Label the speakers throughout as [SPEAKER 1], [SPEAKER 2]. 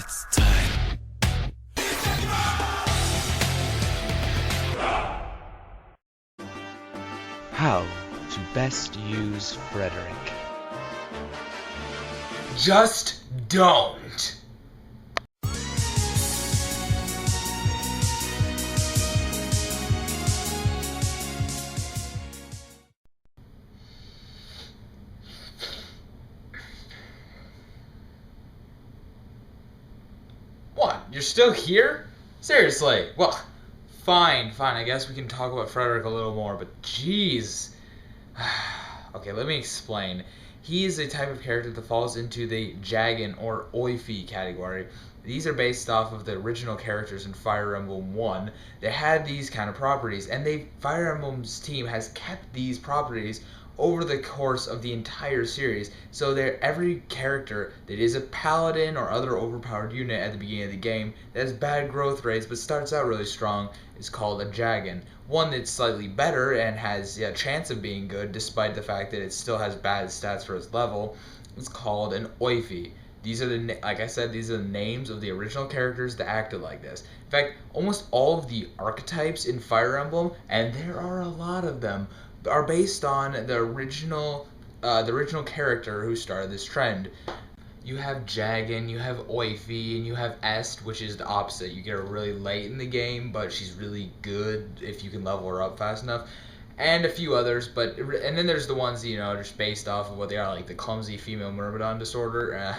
[SPEAKER 1] It's time.
[SPEAKER 2] How to best use Frederick.
[SPEAKER 3] Just don't. What? You're still here? Seriously? Well, fine. I guess we can talk about Frederick a little more, but jeez. Okay, let me explain. He is a type of character that falls into the Jagan or Oifi category. These are based off of the original characters in Fire Emblem 1 that had these kind of properties, and Fire Emblem's team has kept these properties over the course of the entire series. So every character that is a paladin or other overpowered unit at the beginning of the game that has bad growth rates but starts out really strong is called a Jagan. One that's slightly better and has a chance of being good despite the fact that it still has bad stats for its level is called an Oifi. These are like I said, these are the names of the original characters that acted like this. In fact, almost all of the archetypes in Fire Emblem, and there are a lot of them, are based on the original character who started this trend. You have Jagan, you have Oifi, and you have Est, which is the opposite. You get her really late in the game, but she's really good if you can level her up fast enough. And a few others, and then there's the ones, just based off of what they are, like the clumsy female Myrmidon disorder.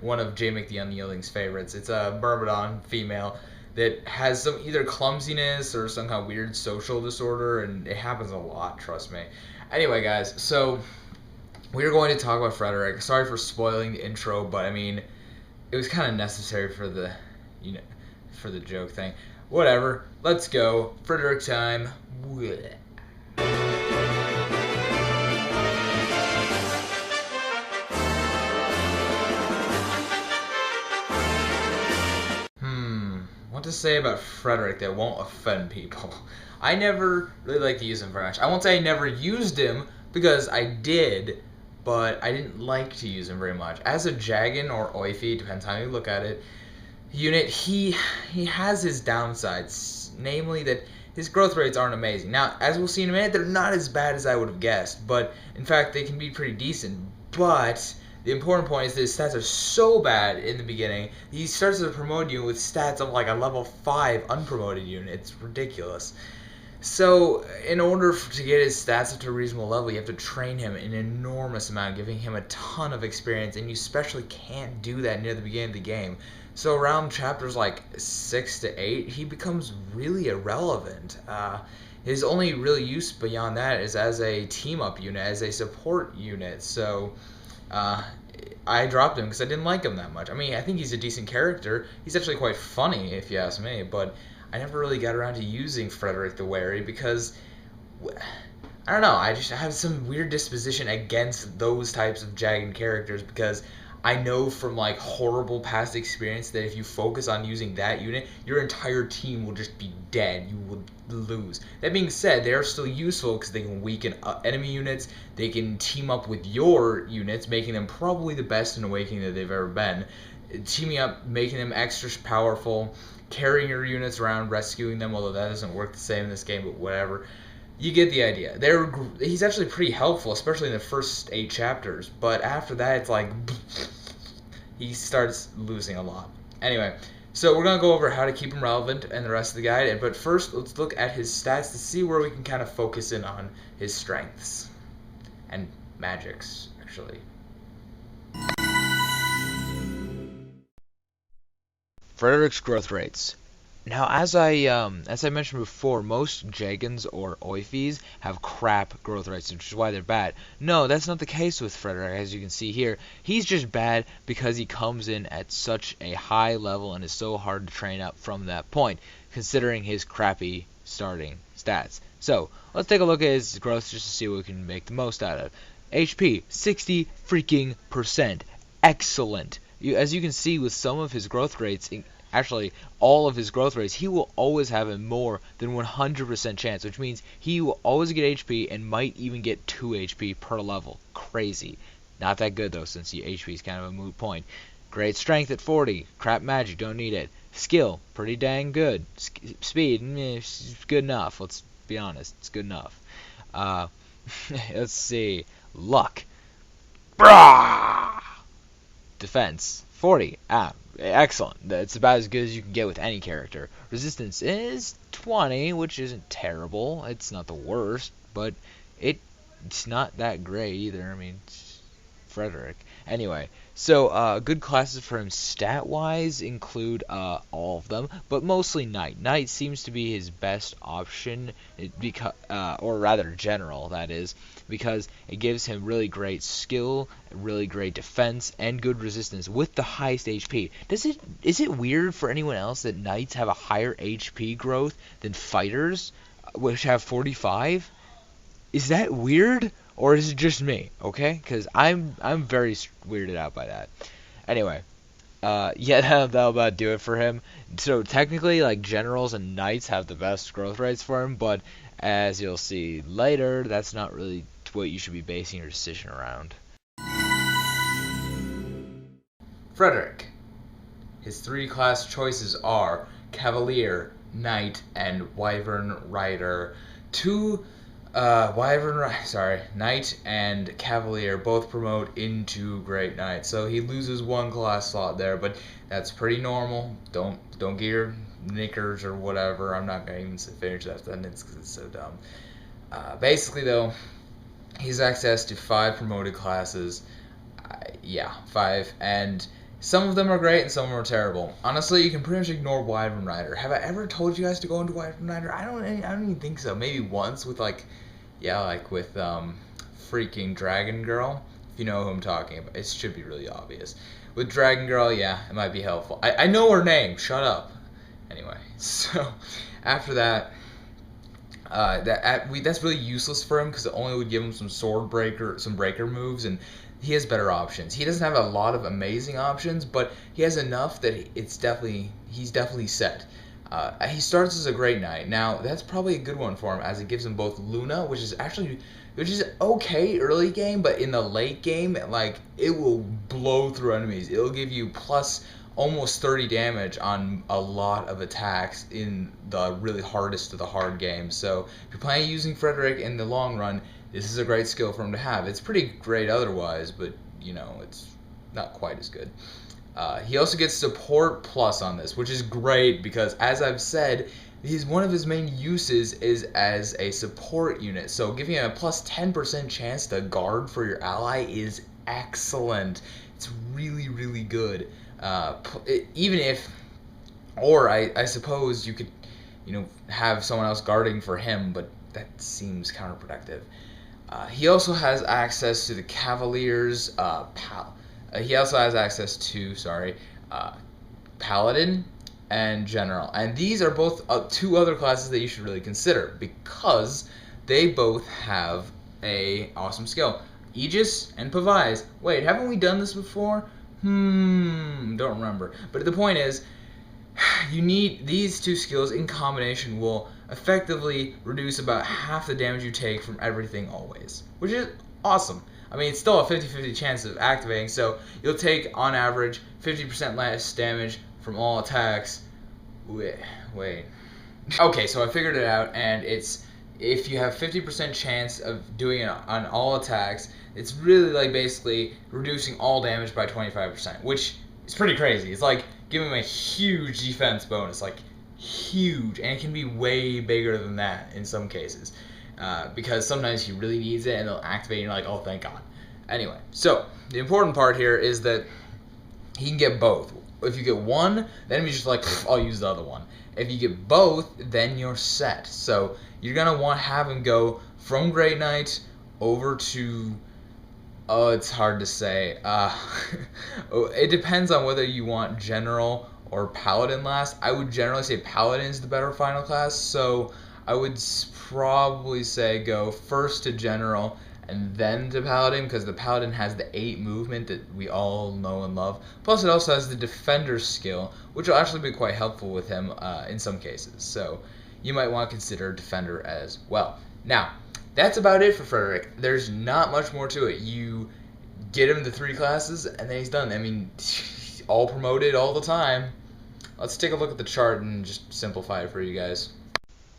[SPEAKER 3] One of J. McTheUnyielding's favorites. It's a Myrmidon female that has some either clumsiness or some kind of weird social disorder, and it happens a lot, trust me. Anyway, guys, so we're going to talk about Frederick. Sorry for spoiling the intro, but I mean, it was kind of necessary for the, for the joke thing. Whatever, let's go. Frederick time. Blech. What to say about Frederick that won't offend people? I never really liked to use him very much. I won't say I never used him, because I did, but I didn't like to use him very much. As a Jagan or Oifi, depends how you look at it, unit, he has his downsides, namely that his growth rates aren't amazing. Now, as we'll see in a minute, they're not as bad as I would have guessed, but in fact, they can be pretty decent. But the important point is that his stats are so bad in the beginning, he starts to promote you with stats of like a level 5 unpromoted unit. It's ridiculous. So, in order to get his stats up to a reasonable level, you have to train him an enormous amount, giving him a ton of experience, and you especially can't do that near the beginning of the game. So around chapters like 6 to 8, he becomes really irrelevant. His only real use beyond that is as a team-up unit, as a support unit. So I dropped him because I didn't like him that much. I mean, I think he's a decent character. He's actually quite funny, if you ask me, but I never really got around to using Frederick the Wary because, I don't know, I have some weird disposition against those types of Jagan characters because I know from like horrible past experience that if you focus on using that unit, your entire team will just be dead. You will lose. That being said, they are still useful because they can weaken enemy units. They can team up with your units, making them probably the best in Awakening that they've ever been. Teaming up, making them extra powerful, carrying your units around, rescuing them, although that doesn't work the same in this game, but whatever. You get the idea. He's actually pretty helpful, especially in the first 8 chapters, but after that it's like he starts losing a lot. Anyway, so we're going to go over how to keep him relevant and the rest of the guide, but first let's look at his stats to see where we can kind of focus in on his strengths and magics, actually.
[SPEAKER 2] Frederick's growth rates. Now, as I mentioned before, most Jagans or Oifis have crap growth rates, which is why they're bad. No, that's not the case with Frederick, as you can see here. He's just bad because he comes in at such a high level and is so hard to train up from that point, considering his crappy starting stats. So, let's take a look at his growth just to see what we can make the most out of. HP, 60 freaking %. Excellent. As you can see with some of his growth rates, actually all of his growth rates, he will always have a more than 100% chance, which means he will always get HP and might even get 2 HP per level. Crazy. Not that good though, since the HP is kind of a moot point. great strength at 40. Crap magic, don't need it. Skill, pretty dang good. Speed, good enough. Let's be honest, it's good enough. Let's see. Luck. Brah! Defense, 40. Excellent. That's about as good as you can get with any character. Resistance is 20, which isn't terrible. It's not the worst, but it's not that great either. I mean, it's Frederick. Anyway, so good classes for him stat-wise include all of them, but mostly Knight. Knight seems to be his best option, or rather general, that is, because it gives him really great skill, really great defense, and good resistance with the highest HP. Is it weird for anyone else that Knights have a higher HP growth than fighters, which have 45? Is that weird? Or is it just me? Okay, because I'm very weirded out by that. Anyway, yeah, that'll about do it for him. So technically, like, generals and knights have the best growth rates for him, but as you'll see later, that's not really what you should be basing your decision around.
[SPEAKER 3] Frederick. His 3 class choices are Cavalier, Knight, and Wyvern Rider. Knight and Cavalier both promote into Great Knight, so he loses 1 class slot there, but that's pretty normal. Don't get your knickers or whatever. I'm not gonna even finish that sentence because it's so dumb. Basically, though, he has access to 5 promoted classes. 5, and some of them are great and some of them are terrible. Honestly, you can pretty much ignore Wyvern Rider. Have I ever told you guys to go into Wyvern Rider? I don't even think so. Maybe once with with freaking Dragon Girl, if you know who I'm talking about. It should be really obvious. With Dragon Girl, yeah, it might be helpful. I know her name, shut up. Anyway, so after that, that's really useless for him because it only would give him some breaker moves, and he has better options. He doesn't have a lot of amazing options, but he has enough that he's definitely set. He starts as a Great Knight. Now, that's probably a good one for him, as it gives him both Luna, which is okay early game, but in the late game, like, it will blow through enemies. It'll give you plus almost 30 damage on a lot of attacks in the really hardest of the hard games. So, if you're planning on using Frederick in the long run, this is a great skill for him to have. It's pretty great otherwise, but, it's not quite as good. He also gets support plus on this, which is great because, as I've said, one of his main uses is as a support unit. So giving him a plus 10% chance to guard for your ally is excellent. It's really, really good. I suppose you could, have someone else guarding for him, but that seems counterproductive. He also has access to the Cavaliers, he also has access to, Paladin and General. And these are both 2 other classes that you should really consider because they both have a awesome skill. Aegis and Pavise. Wait, haven't we done this before? Don't remember. But the point is, you need these 2 skills in combination will effectively reduce about half the damage you take from everything always, which is awesome. I mean, it's still a 50-50 chance of activating, so you'll take, on average, 50% less damage from all attacks. Wait. Okay, so I figured it out, and if you have 50% chance of doing it on all attacks, it's really basically reducing all damage by 25%, which is pretty crazy. It's like giving him a huge defense bonus, huge, and it can be way bigger than that in some cases. Because sometimes he really needs it and they'll activate and you're like, oh, thank God. Anyway, so the important part here is that he can get both. If you get one, then he's just like, I'll use the other one. If you get both, then you're set. So you're going to want to have him go from Great Knight over to, it's hard to say. It depends on whether you want General or Paladin last. I would generally say Paladin is the better final class, so I would probably say go first to General and then to Paladin, because the Paladin has the 8 movement that we all know and love. Plus it also has the Defender skill, which will actually be quite helpful with him in some cases. So you might want to consider Defender as well. Now, that's about it for Frederick. There's not much more to it. You get him the 3 classes and then he's done. I mean, all promoted all the time. Let's take a look at the chart and just simplify it for you guys.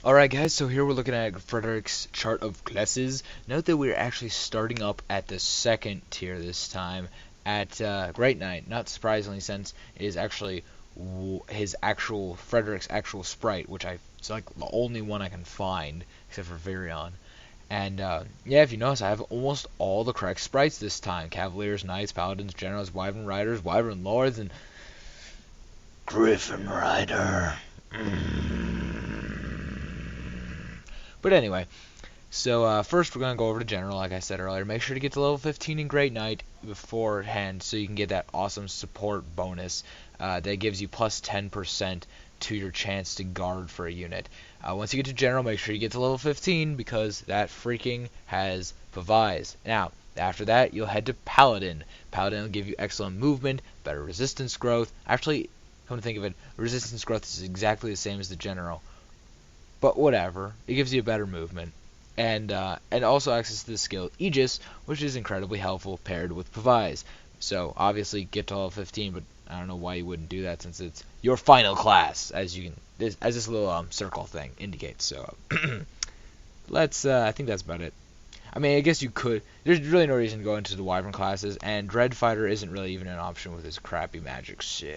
[SPEAKER 2] Alright guys, so here we're looking at Frederick's chart of classes. Note that we're actually starting up at the second tier this time at Great Knight. Not surprisingly, since it is actually Frederick's actual sprite, which it's like the only one I can find except for Virion. And yeah, if you notice, I have almost all the correct sprites this time: Cavaliers, Knights, Paladins, Generals, Wyvern Riders, Wyvern Lords, and Griffin Rider. But anyway, so first we're going to go over to General, like I said earlier. Make sure to get to level 15 in Great Knight beforehand so you can get that awesome support bonus that gives you plus 10% to your chance to guard for a unit. Once you get to General, make sure you get to level 15 because that freaking has Pavise. Now, after that, you'll head to Paladin. Paladin will give you excellent movement, better resistance growth. Actually, come to think of it, resistance growth is exactly the same as the General. But whatever, it gives you a better movement. And also access to the skill Aegis, which is incredibly helpful paired with Pavise. So, obviously, get to level 15, but I don't know why you wouldn't do that since it's your final class, as this little circle thing indicates. So, I think that's about it. I mean, I guess you could. There's really no reason to go into the Wyvern classes, and Dreadfighter isn't really even an option with his crappy magic. So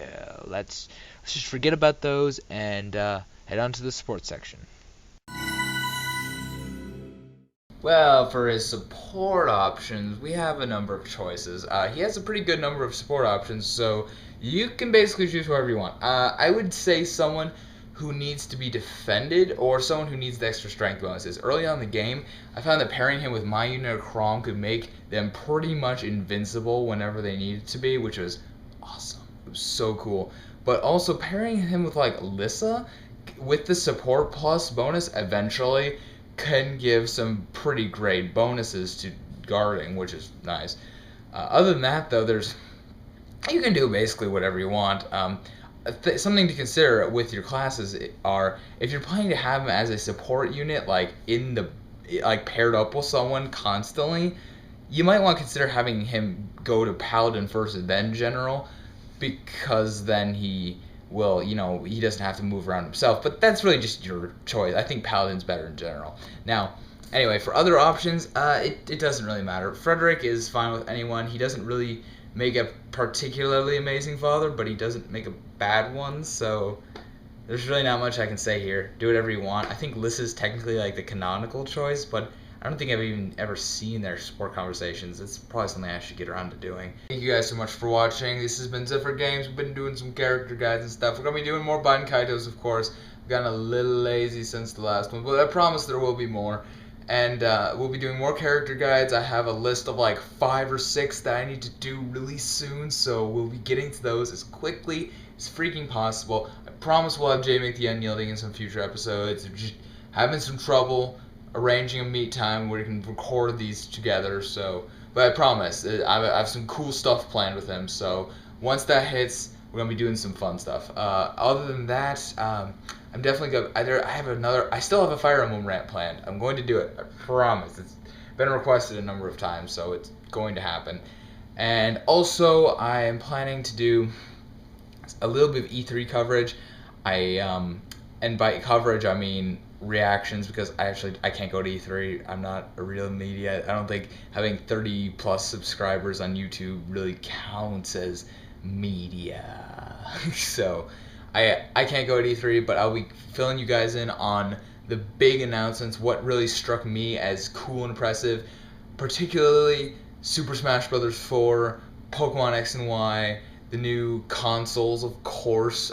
[SPEAKER 2] let's just forget about those and head on to the support section.
[SPEAKER 3] Well, for his support options, we have a number of choices. He has a pretty good number of support options, so you can basically choose whoever you want. I would say someone who needs to be defended or someone who needs the extra strength bonuses. Early on in the game, I found that pairing him with my unit of Crom could make them pretty much invincible whenever they needed to be, which was awesome. It was so cool. But also pairing him with like Lissa with the support plus bonus eventually can give some pretty great bonuses to guarding, which is nice. Other than that, though, you can do basically whatever you want. Something to consider with your classes are if you're planning to have him as a support unit, like paired up with someone constantly, you might want to consider having him go to Paladin first and then General, because then he will, he doesn't have to move around himself. But that's really just your choice. I think Paladin's better in General. Now, anyway, for other options, it doesn't really matter. Frederick is fine with anyone. He doesn't really make a particularly amazing father, but he doesn't make a bad one, so there's really not much I can say here. Do whatever you want. I think Lissa's technically like the canonical choice, but I don't think I've even ever seen their support conversations. It's probably something I should get around to doing. Thank you guys so much for watching. This has been XepherGames. We've been doing some character guides and stuff. We're going to be doing more Biden Kaitos, of course. I've gotten a little lazy since the last one, but I promise there will be more. And we'll be doing more character guides. I have a list of like 5 or 6 that I need to do really soon, so we'll be getting to those as quickly as freaking possible. I promise we'll have Jay make the Unyielding in some future episodes. We're just having some trouble arranging a meet time where we can record these together. So, but I promise I have some cool stuff planned with him. So once that hits, we're gonna be doing some fun stuff. Other than that, I'm definitely going to, I still have a Fire Emblem rant planned. I'm going to do it, I promise. It's been requested a number of times, so it's going to happen. And also, I am planning to do a little bit of E3 coverage. And by coverage, I mean reactions, because I can't go to E3. I'm not a real media. I don't think having 30 plus subscribers on YouTube really counts as media. So I can't go to E3, but I'll be filling you guys in on the big announcements, what really struck me as cool and impressive, particularly Super Smash Bros. 4, Pokemon X and Y, the new consoles, of course,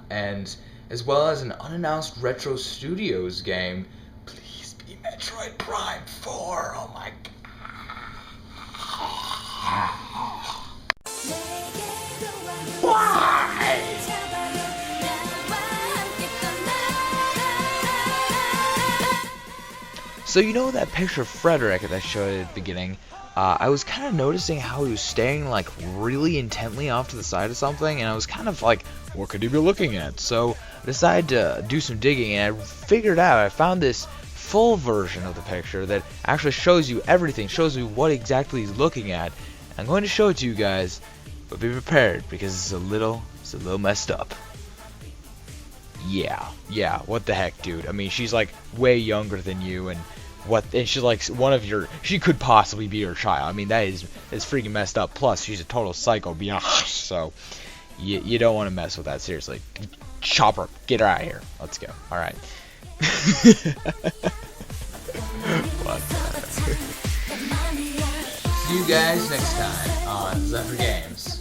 [SPEAKER 3] and as well as an unannounced Retro Studios game. Please be Metroid Prime 4. Oh my god. Why?
[SPEAKER 2] So you know that picture of Frederick that I showed at the beginning? I was kind of noticing how he was staring like really intently off to the side of something, and I was kind of like, what could he be looking at? So I decided to do some digging, and I found this full version of the picture that actually shows you everything, shows you what exactly he's looking at. I'm going to show it to you guys But be prepared because it's a little messed up. Yeah, what the heck, dude? I mean, she's like way younger than you, and she's like she could possibly be your child. I mean, that is freaking messed up. Plus, she's a total psycho, so you don't want to mess with that, seriously. Chop her, get her out of here. Let's go. All right.
[SPEAKER 3] See you guys next time on XepherGames.